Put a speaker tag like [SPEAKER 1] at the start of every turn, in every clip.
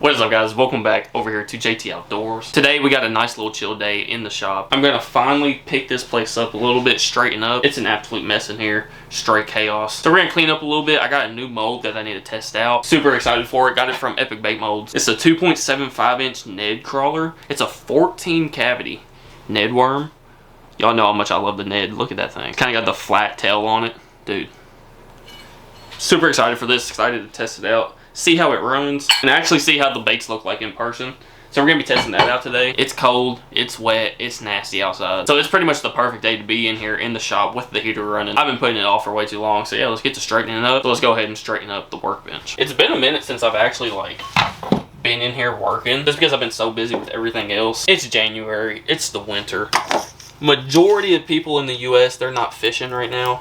[SPEAKER 1] What is up, guys? Welcome back over here to JT Outdoors. Today we got a nice little chill day in the shop. I'm gonna finally pick this place up a little bit, straighten up. It's an absolute mess in here, straight chaos. So we're gonna clean up a little bit. I got a new mold that I need to test out. Super excited for it. Got it from Epic Bait Molds. It's a 2.75 inch Ned crawler. It's a 14 cavity Ned worm. Y'all know how much I love the Ned. Look at that thing. Kind of got the flat tail on it, dude. Super excited for this. Excited to test it out, see how it runs, and actually see how the baits look like in person. So we're gonna be testing that out today. It's cold, it's wet, it's nasty outside. So it's pretty much the perfect day to be in here in the shop with the heater running. I've been putting it off for way too long. So yeah, let's get to straightening it up. So let's go ahead and straighten up the workbench. It's been a minute since I've actually been in here working, just because I've been so busy with everything else. It's January, it's the winter. Majority of people in the US, they're not fishing right now.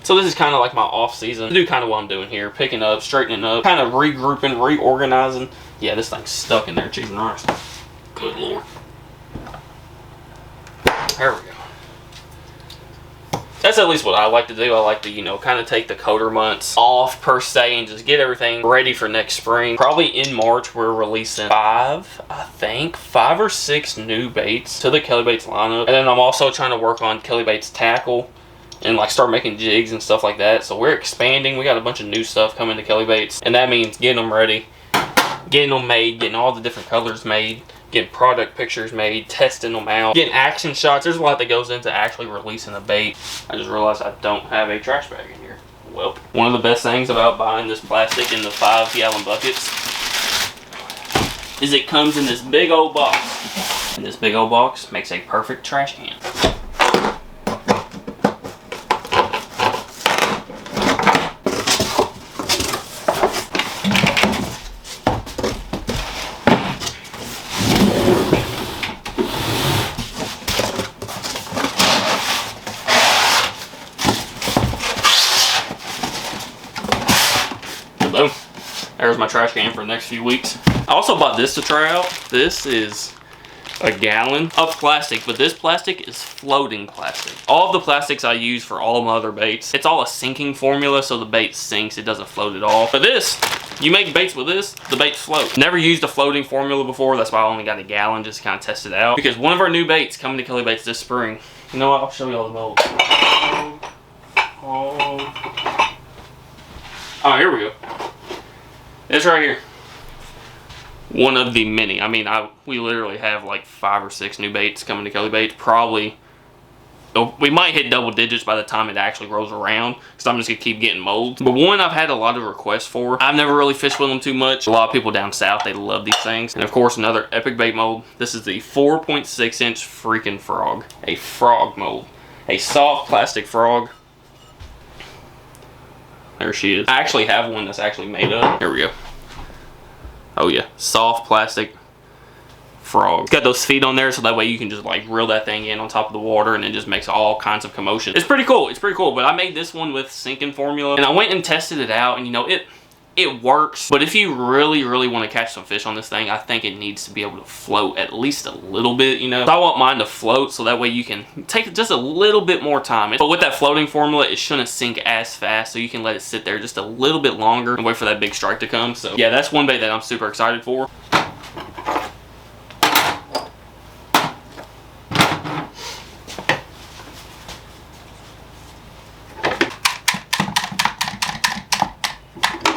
[SPEAKER 1] So this is kind of like my off season to do kind of what I'm doing here. Picking up, straightening up, kind of regrouping, reorganizing. Yeah, this thing's stuck in there, cheese and rice. Good Lord. There we go. That's at least what I like to do. I like to, you know, kind of take the colder months off per se and just get everything ready for next spring. Probably in March, we're releasing five or six new baits to the Kelly Baits lineup. And then I'm also trying to work on Kelly Baits tackle and start making jigs and stuff like that. So we're expanding. We got a bunch of new stuff coming to Kelly Baits, and that means getting them ready, getting them made, getting all the different colors made, getting product pictures made, testing them out, getting action shots. There's a lot that goes into actually releasing a bait. I just realized I don't have a trash bag in here. Well, one of the best things about buying this plastic in the 5-gallon buckets is it comes in this big old box, and this big old box makes a perfect trash can. Boom. There's my trash can for the next few weeks. I also bought this to try out. This is a gallon of plastic, but this plastic is floating plastic. All of the plastics I use for all my other baits, it's all a sinking formula, so the bait sinks, it doesn't float at all. But this, you make baits with this, the baits float. Never used a floating formula before, that's why I only got a gallon, just to kind of test it out. Because one of our new baits coming to Kelly Baits this spring, you know what, I'll show you all the mold. Oh, here we go. This right here. One of the many. I mean, we literally have like 5 or 6 new baits coming to Kelly Baits. Probably, we might hit double digits by the time it actually rolls around, because I'm just going to keep getting molds. But one I've had a lot of requests for. I've never really fished with them too much. A lot of people down south, they love these things. And of course, another Epic Bait mold. This is the 4.6 inch freaking frog. A frog mold. A soft plastic frog. There she is. I actually have one that's actually made up. Here we go. Oh yeah, soft plastic frog. It's got those feet on there, so that way you can just reel that thing in on top of the water, and it just makes all kinds of commotion. It's pretty cool. It's pretty cool. But I made this one with sinking formula, and I went and tested it out, and you know, it works. But if you really, really want to catch some fish on this thing, I think it needs to be able to float at least a little bit, you know. So I want mine to float, so that way you can take just a little bit more time. But with that floating formula, it shouldn't sink as fast, so you can let it sit there just a little bit longer and wait for that big strike to come. So yeah, that's one bait that I'm super excited for.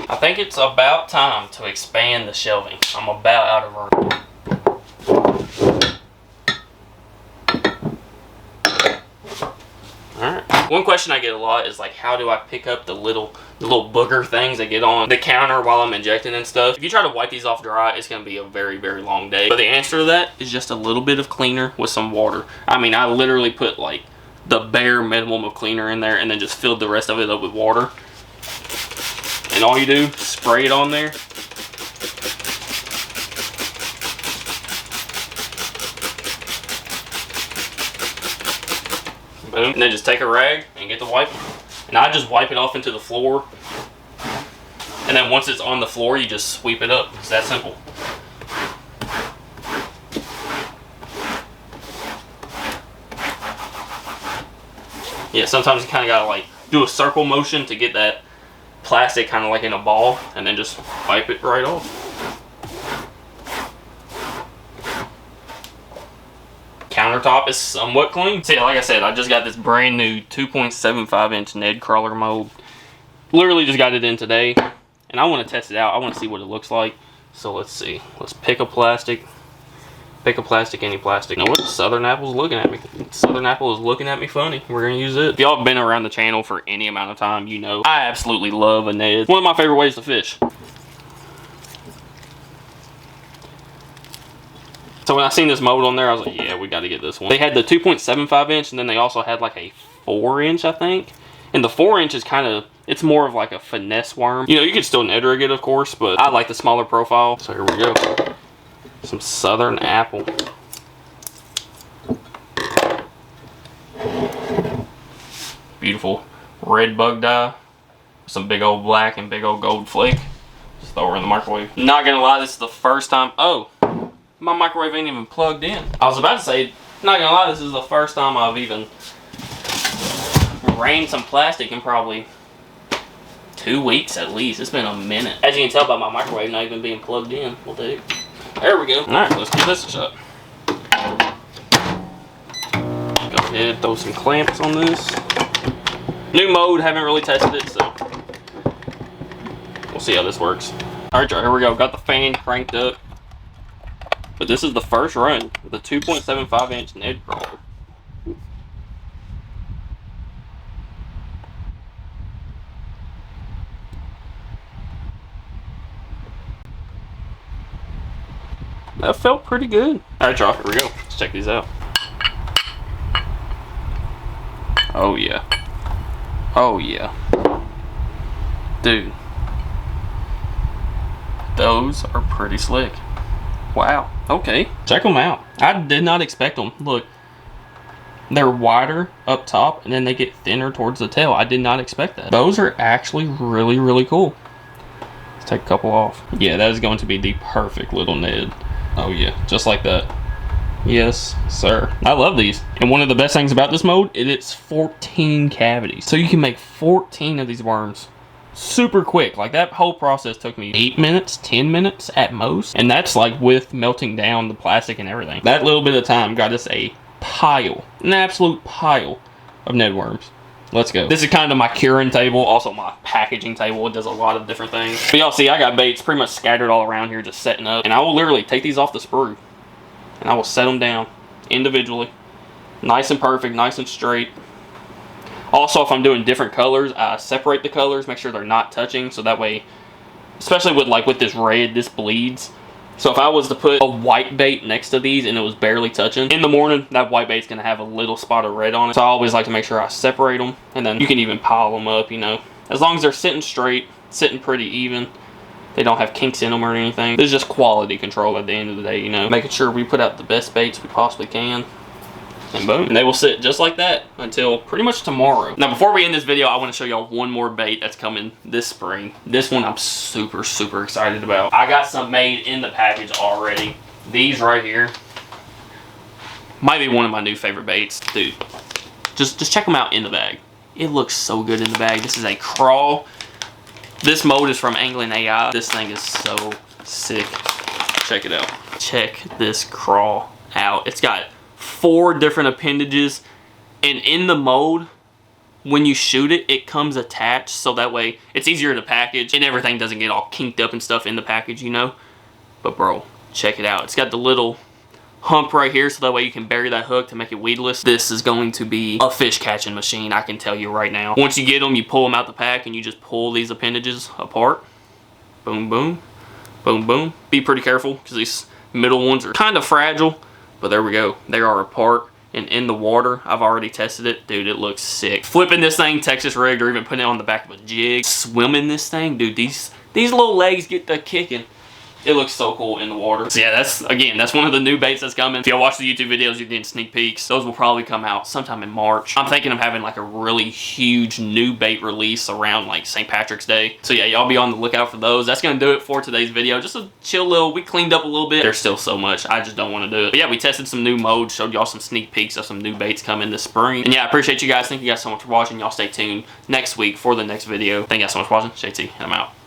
[SPEAKER 1] I think it's about time to expand the shelving. I'm about out of room. Alright. One question I get a lot is how do I pick up the little booger things that get on the counter while I'm injecting and stuff? If you try to wipe these off dry, it's going to be a very, very long day. But the answer to that is just a little bit of cleaner with some water. I mean, I literally put the bare minimum of cleaner in there and then just filled the rest of it up with water. And all you do, spray it on there. Boom. And then just take a rag and get the wipe. And I just wipe it off into the floor. And then once it's on the floor, you just sweep it up. It's that simple. Yeah, sometimes you kind of gotta do a circle motion to get that plastic kind of like in a ball, and then just wipe it right off. Countertop is somewhat clean. See, like I said, I just got this brand new 2.75 inch Ned Crawler mold. Literally just got it in today, and I want to test it out. I want to see what it looks like. So let's see. Let's pick a plastic. Pick a plastic, any plastic. You know what? Southern Apple's looking at me. Southern Apple is looking at me funny. We're gonna use it. If y'all have been around the channel for any amount of time, you know I absolutely love a Ned. It's one of my favorite ways to fish. So when I seen this mold on there, I was like, yeah, we got to get this one. They had the 2.75 inch, and then they also had like a 4 inch, I think. And the 4 inch is kind of, it's more of like a finesse worm. You know, you could still Ned rig it, of course, but I like the smaller profile. So here we go. Some Southern Apple. Beautiful red bug dye. Some big old black and big old gold flake. Just throw her in the microwave. Not gonna lie, this is the first time. Oh, my microwave ain't even plugged in. I was about to say, not gonna lie, this is the first time I've even rained some plastic in probably 2 weeks at least. It's been a minute. As you can tell by my microwave not even being plugged in. We'll do. There we go. Alright, let's give this a shot. Go ahead, throw some clamps on this. New mode, haven't really tested it, so we'll see how this works. Alright, here we go. Got the fan cranked up. But this is the first run with a 2.75 inch Ned Crawler. That felt pretty good. Alright, y'all, here we go. Let's check these out. Oh, yeah. Oh, yeah. Dude. Those are pretty slick. Wow. Okay. Check them out. I did not expect them. Look. They're wider up top, and then they get thinner towards the tail. I did not expect that. Those are actually really, really cool. Let's take a couple off. Yeah, that is going to be the perfect little Ned. Oh, yeah. Just like that. Yes, sir. I love these. And one of the best things about this mode, it's 14 cavities. So you can make 14 of these worms super quick. Like, that whole process took me 8 minutes, 10 minutes at most. And that's like with melting down the plastic and everything. That little bit of time got us a pile, an absolute pile of Ned worms. Let's go. This is kind of my curing table, also my packaging table. It does a lot of different things. But y'all see, I got baits pretty much scattered all around here just setting up. And I will literally take these off the sprue, and I will set them down individually. Nice and perfect, nice and straight. Also, if I'm doing different colors, I separate the colors, make sure they're not touching, so that way, especially with this red, this bleeds. So if I was to put a white bait next to these and it was barely touching, in the morning, that white bait's going to have a little spot of red on it. So I always like to make sure I separate them, and then you can even pile them up, you know. As long as they're sitting straight, sitting pretty even, they don't have kinks in them or anything. It's just quality control at the end of the day, you know. Making sure we put out the best baits we possibly can. And boom. And they will sit just like that until pretty much tomorrow. Now, before we end this video, I want to show y'all one more bait that's coming this spring. This one I'm super, super excited about. I got some made in the package already. These right here might be one of my new favorite baits. Dude, just check them out in the bag. It looks so good in the bag. This is a crawl. This mode is from Angling AI. This thing is so sick. Check it out. Check this crawl out. It's got 4 different appendages, and in the mode, when you shoot it, it comes attached, so that way it's easier to package and everything doesn't get all kinked up and stuff in the package, you know. But bro, check it out. It's got the little hump right here, so that way you can bury that hook to make it weedless. This is going to be a fish catching machine, I can tell you right now. Once you get them, you pull them out the pack and you just pull these appendages apart. Boom, boom, boom, boom. Be pretty careful because these middle ones are kind of fragile. But there we go. They are apart and in the water. I've already tested it. Dude, it looks sick. Flipping this thing Texas rigged, or even putting it on the back of a jig. Swimming this thing. Dude, these little legs get the kicking. It looks so cool in the water. So yeah, that's one of the new baits that's coming. If y'all watch the YouTube videos, you're getting sneak peeks. Those will probably come out sometime in March. I'm thinking of having like a really huge new bait release around like St. Patrick's Day. So yeah, y'all be on the lookout for those. That's gonna do it for today's video. Just a chill little, we cleaned up a little bit. There's still so much, I just don't want to do it. But yeah, we tested some new modes, showed y'all some sneak peeks of some new baits coming this spring. And yeah, I appreciate you guys. Thank you guys so much for watching. Y'all stay tuned next week for the next video. Thank you guys so much for watching. JT, and I'm out.